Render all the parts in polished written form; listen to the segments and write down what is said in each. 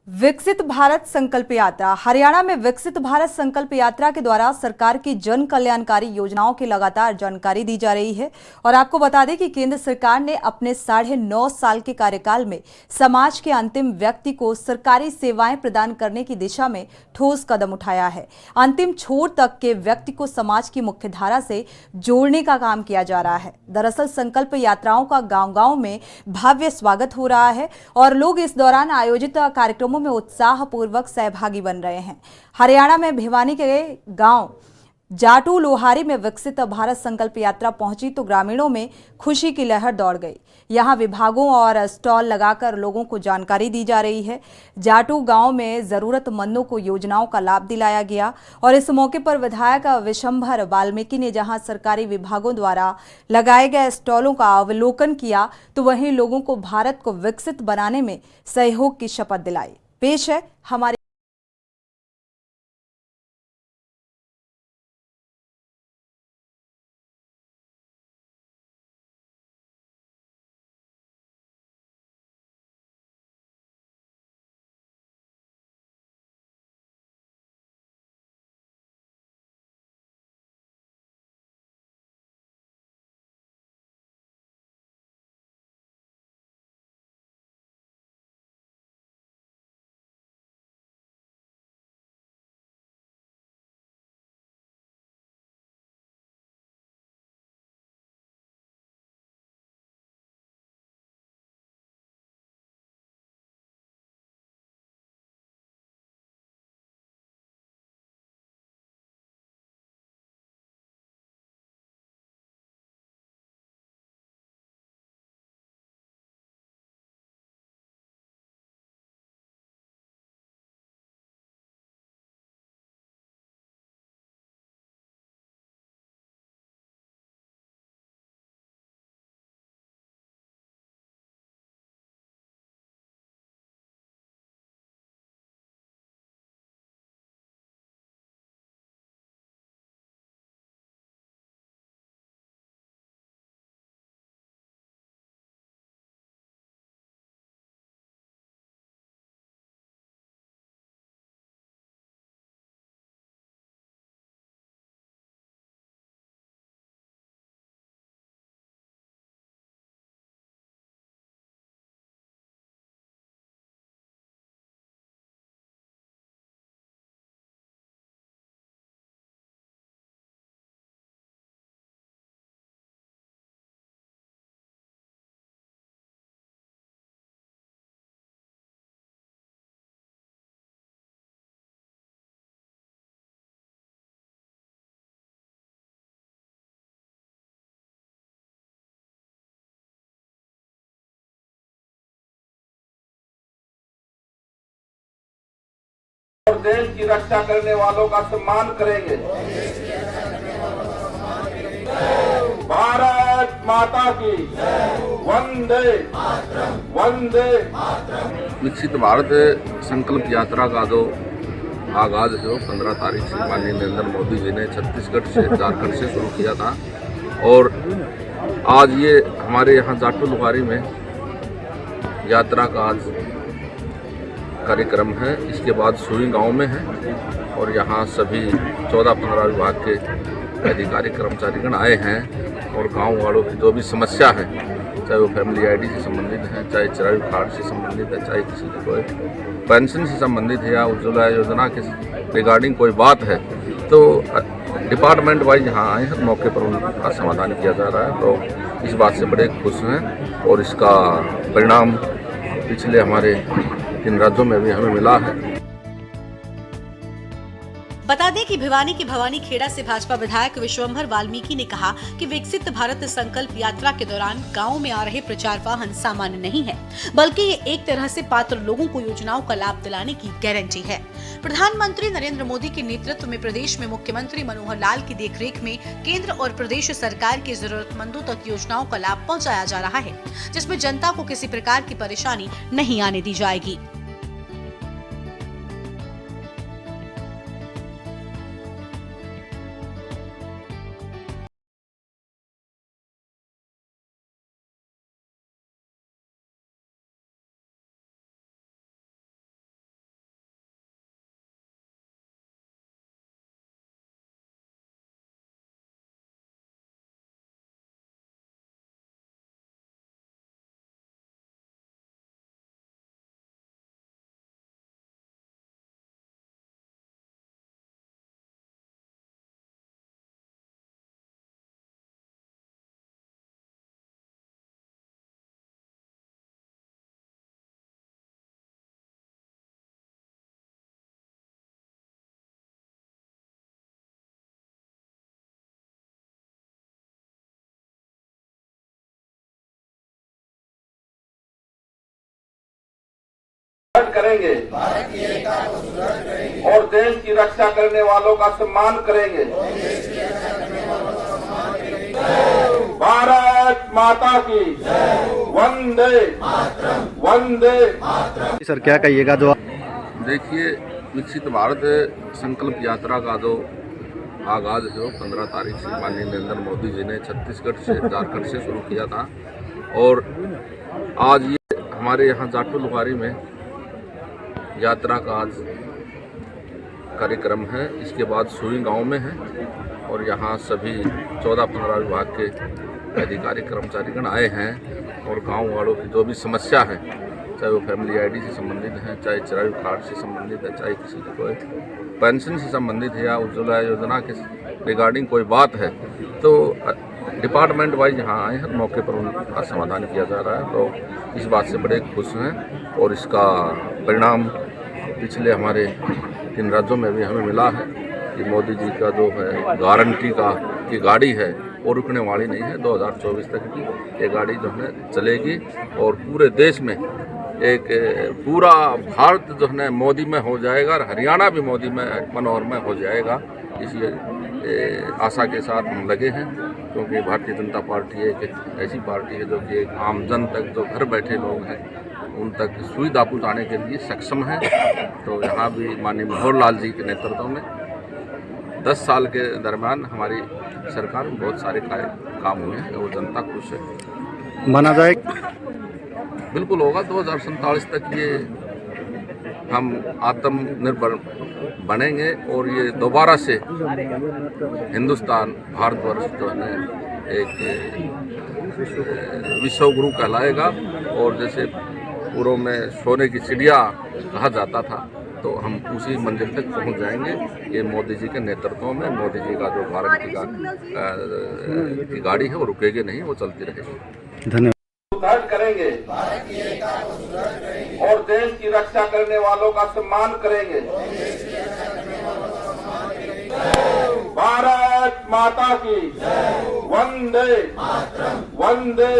विकसित भारत संकल्प यात्रा। हरियाणा में विकसित भारत संकल्प यात्रा के द्वारा सरकार की जन कल्याणकारी योजनाओं की लगातार जानकारी दी जा रही है। और आपको बता दें कि केंद्र सरकार ने अपने 9.5 साल के कार्यकाल में समाज के अंतिम व्यक्ति को सरकारी सेवाएं प्रदान करने की दिशा में ठोस कदम उठाया है। अंतिम छोर तक के व्यक्ति को समाज की मुख्यधारा से जोड़ने का काम किया जा रहा है। दरअसल संकल्प यात्राओं का गांव-गांव में भव्य स्वागत हो रहा है और लोग इस दौरान आयोजित कार्यक्रमों में उत्साहपूर्वक सहभागी बन रहे हैं। हरियाणा में भिवानी के गांव जाटू लोहारी में विकसित भारत संकल्प यात्रा पहुंची तो ग्रामीणों में खुशी की लहर दौड़ गई। यहां विभागों और स्टॉल लगाकर लोगों को जानकारी दी जा रही है। जाटू गांव में जरूरतमंदों को योजनाओं का लाभ दिलाया गया और इस मौके पर विधायक विशंभर वाल्मीकि ने जहां सरकारी विभागों द्वारा लगाए गए स्टॉलों का अवलोकन किया तो वहीं लोगों को भारत को विकसित बनाने में सहयोग की शपथ दिलाई। पेश है हमारे और देश की रक्षा करने वालों का सम्मान करेंगे। भारत माता की वंदे वंदे। विकसित भारत संकल्प यात्रा का जो आगाज है वो 15 तारीख से माननीय नरेंद्र मोदी जी ने छत्तीसगढ़ से झारखंड से शुरू किया था और आज ये हमारे यहाँ जाटू लोहारी में यात्रा का आज कार्यक्रम है। इसके बाद सुई गांव में है और यहाँ सभी 14-15 विभाग के अधिकारी कर्मचारीगण आए हैं और गांव वालों की जो भी समस्या है, चाहे वो फैमिली आईडी से संबंधित है, चाहे चराई कार्ड से संबंधित है, चाहे किसी की कोई पेंशन से संबंधित है या उज्ज्वला योजना के रिगार्डिंग कोई बात है, तो डिपार्टमेंट वाइज यहाँ आए हैं, मौके पर उनका समाधान किया जा रहा है। तो इस बात से बड़े खुश हैं और इसका परिणाम पिछले हमारे 3 राज्यों में भी हमें मिला है। बता दें कि भिवानी के भवानी खेड़ा से भाजपा विधायक विशंभर वाल्मीकि ने कहा कि विकसित भारत संकल्प यात्रा के दौरान गांव में आ रहे प्रचार वाहन सामान्य नहीं है, बल्कि ये एक तरह से पात्र लोगों को योजनाओं का लाभ दिलाने की गारंटी है। प्रधानमंत्री नरेंद्र मोदी के नेतृत्व में प्रदेश में मुख्यमंत्री मनोहर लाल की देखरेख में केंद्र और प्रदेश सरकार की जरूरतमंदों तक योजनाओं का लाभ पहुँचाया जा रहा है, जिसमें जनता को किसी प्रकार की परेशानी नहीं आने दी जाएगी। करेंगे और देश की रक्षा करने वालों का सम्मान करेंगे। भारत माता की वंदे वंदे। सर क्या कहिएगा जो देखिए, विकसित भारत संकल्प यात्रा का जो आगाज है वो 15 तारीख से माननीय नरेंद्र मोदी जी ने छत्तीसगढ़ से झारखंड से शुरू किया था और आज ये हमारे यहाँ जाटू लुहारी में यात्रा का आज कार्यक्रम है। इसके बाद सुई गांव में है और यहाँ सभी 14-15 विभाग के अधिकारी कर्मचारीगण आए हैं और गांव वालों की जो भी समस्या है, चाहे वो फैमिली आईडी से संबंधित है, चाहे चिरायु कार्ड से संबंधित है, चाहे किसी की कोई पेंशन से संबंधित है या उज्ज्वला योजना के रिगार्डिंग कोई बात है, तो डिपार्टमेंट वाइज यहाँ आए हैं, मौके पर उनका समाधान किया जा रहा है। तो इस बात से बड़े खुश हैं और इसका परिणाम पिछले हमारे 3 राज्यों में भी हमें मिला है कि मोदी जी का जो है गारंटी की गाड़ी है वो रुकने वाली नहीं है। 2024 तक की ये गाड़ी जो है चलेगी और पूरे देश में एक पूरा भारत जो है मोदी में हो जाएगा और हरियाणा भी मोदी में मनोहर में हो जाएगा। इसी आशा के साथ हम लगे हैं क्योंकि भारतीय जनता पार्टी एक ऐसी पार्टी है जो कि एक आम जन तक, जो घर बैठे लोग हैं, उन तक सुविधा पहुँचाने के लिए सक्षम है। तो यहाँ भी माननीय मनोहर लाल जी के नेतृत्व में 10 साल के दरमियान हमारी सरकार में बहुत सारे काम हुए हैं और जनता खुश है। माना जाए बिल्कुल होगा। 2047 तक ये हम आत्मनिर्भर बनेंगे और ये दोबारा से हिंदुस्तान, भारतवर्ष जो है एक विश्व गुरु कहलाएगा। और जैसे पूर्व में सोने की चिड़िया कहा जाता था, तो हम उसी मंजिल तक पहुंच जाएंगे। ये मोदी जी के नेतृत्व में, मोदी जी का जो भारत की गाड़ी है वो रुकेगी नहीं, वो चलती रहेगी। धन्यवाद। सुदृढ़ करेंगे और देश की रक्षा करने वालों का सम्मान करेंगे। भारत माता की वंदे वंदे।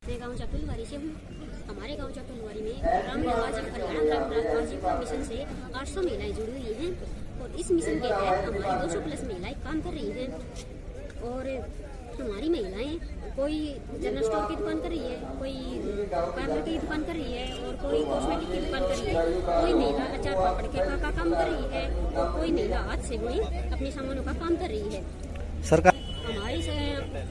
मैं गांव चटुलवारी से हूँ। हमारे गांव चटुलवारी में ग्रामीण हरियाणा ग्रामीण आजीविका मिशन से 800 महिलाएं जुड़ी हुई हैं और इस मिशन के तहत हमारी 200+ महिलाएं काम कर रही हैं। और हमारी महिलाएं कोई जनरल स्टोर की दुकान कर रही है, कोई पार्लर की दुकान कर रही है और कोई कॉस्मेटिक की दुकान कर रही है, कोई महिला अचार पापड़ के काम कर रही है और कोई महिला हाथ से बुनी अपने सामानों का काम कर रही है। सरकार हमारे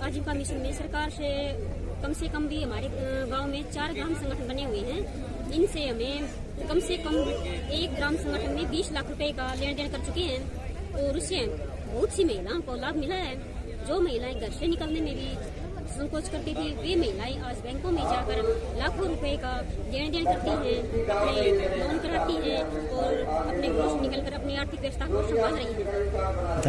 आजीविका मिशन में सरकार से कम भी हमारे गांव में 4 ग्राम संगठन बने हुए हैं। इनसे हमें कम से कम एक ग्राम संगठन में 20 लाख रुपए का लेन देन कर चुके हैं और उससे बहुत सी महिलाओं को लाभ मिला है। जो महिलाएं घर से निकलने में भी संकोच करती थी, वे महिलाएं आज बैंकों में जाकर लाखों रुपए का लेन देन करती हैं, अपने लोन कराती हैं और अपने घरों से निकलकर अपनी आर्थिक व्यवस्था को संभाल रही हैं।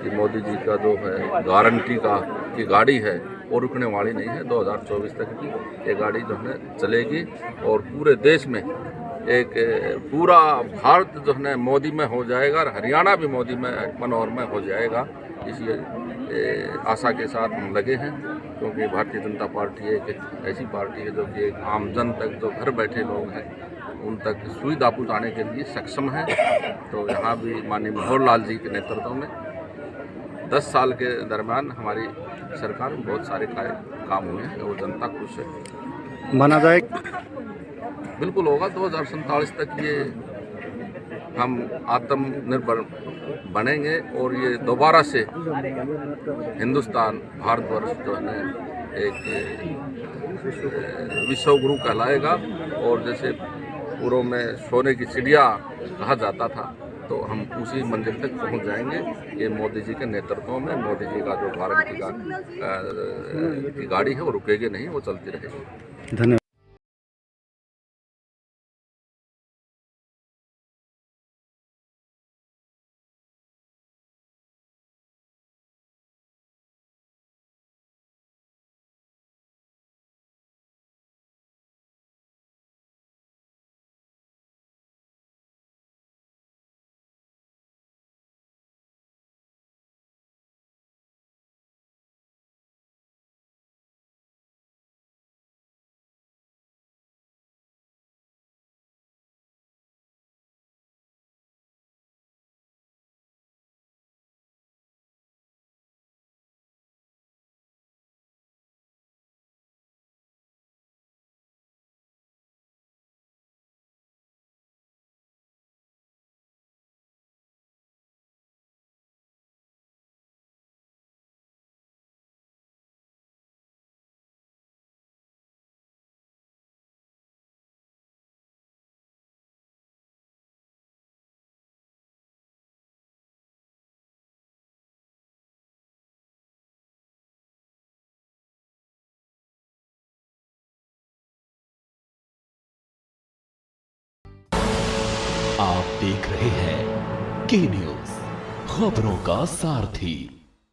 कि मोदी जी का जो है गारंटी का की गाड़ी है वो रुकने वाली नहीं है। 2024 तक की ये गाड़ी जो है चलेगी और पूरे देश में एक पूरा भारत जो है मोदी में हो जाएगा और हरियाणा भी मोदी में मनोहर में हो जाएगा। इसी आशा के साथ हम लगे हैं, क्योंकि भारतीय जनता पार्टी एक ऐसी पार्टी है जो कि एक आम जन तक जो घर बैठे लोग हैं उन तक सुविधा पहुँचाने के लिए सक्षम है। तो यहाँ भी माननीय मनोहर लाल जी के नेतृत्व में 10 साल के दरमियान हमारी सरकार में बहुत सारे काम हुए हैं और जनता खुश है। माना जाए बिल्कुल होगा। 2047 तक ये हम आत्मनिर्भर बनेंगे और ये दोबारा से हिंदुस्तान भारतवर्ष जो है एक विश्व गुरु कहलाएगा। और जैसे पूर्व में सोने की चिड़िया कहा जाता था, तो हम उसी मंजिल तक पहुंच जाएंगे। ये मोदी जी के नेतृत्व में मोदी जी का जो गारंटी की गाड़ी है वो रुकेगी नहीं, वो चलती रहेगी। धन्यवाद। आप देख रहे हैं के न्यूज, खबरों का सारथी।